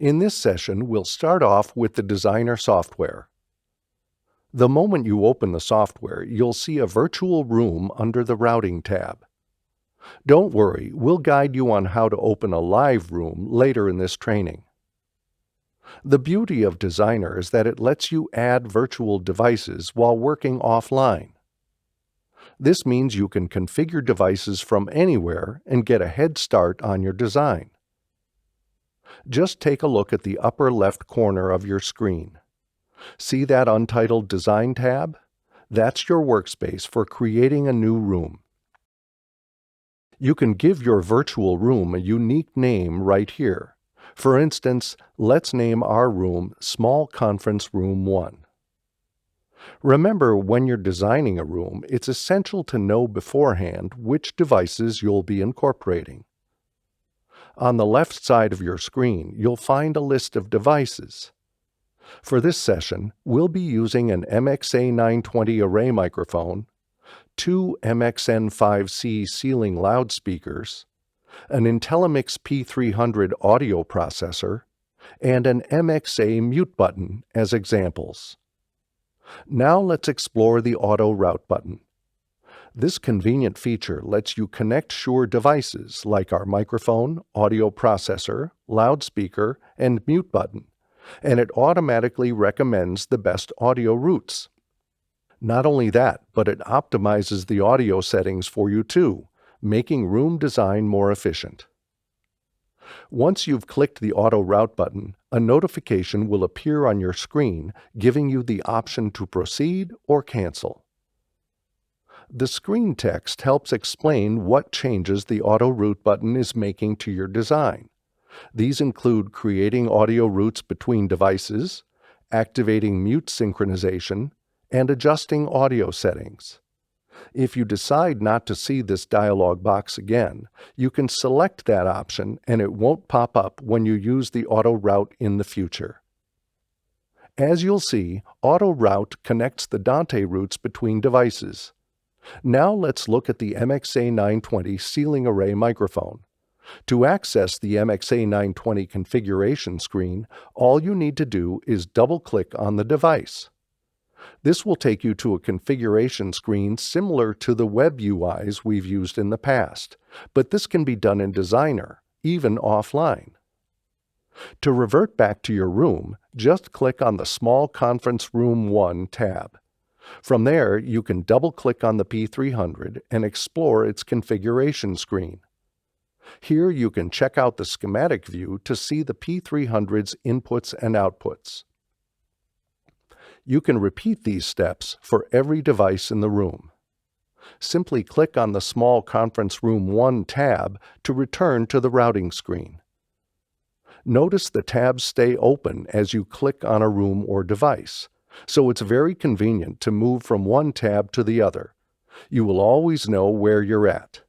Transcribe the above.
In this session, we'll start off with the Designer software. The moment you open the software, you'll see a virtual room under the Routing tab. Don't worry, we'll guide you on how to open a live room later in this training. The beauty of Designer is that it lets you add virtual devices while working offline. This means you can configure devices from anywhere and get a head start on your design. Just take a look at the upper left corner of your screen. See that untitled Design tab? That's your workspace for creating a new room. You can give your virtual room a unique name right here. For instance, let's name our room Small Conference Room 1. Remember, when you're designing a room, it's essential to know beforehand which devices you'll be incorporating. On the left side of your screen, you'll find a list of devices. For this session, we'll be using an MXA920 array microphone, two MXN5C ceiling loudspeakers, an IntelliMix P300 audio processor, and an MXA mute button as examples. Now let's explore the Auto Route button. This convenient feature lets you connect Shure devices like our microphone, audio processor, loudspeaker, and mute button, and it automatically recommends the best audio routes. Not only that, but it optimizes the audio settings for you too, making room design more efficient. Once you've clicked the Auto Route button, a notification will appear on your screen giving you the option to proceed or cancel. The screen text helps explain what changes the Auto Route button is making to your design. These include creating audio routes between devices, activating mute synchronization, and adjusting audio settings. If you decide not to see this dialog box again, you can select that option and it won't pop up when you use the Auto Route in the future. As you'll see, Auto Route connects the Dante routes between devices. Now let's look at the MXA920 ceiling array microphone. To access the MXA920 configuration screen, all you need to do is double-click on the device. This will take you to a configuration screen similar to the web UIs we've used in the past, but this can be done in Designer, even offline. To revert back to your room, just click on the Small Conference Room 1 tab. From there, you can double-click on the P300 and explore its configuration screen. Here you can check out the schematic view to see the P300's inputs and outputs. You can repeat these steps for every device in the room. Simply click on the Small Conference Room 1 tab to return to the routing screen. Notice the tabs stay open as you click on a room or device, so it's very convenient to move from one tab to the other. You will always know where you're at.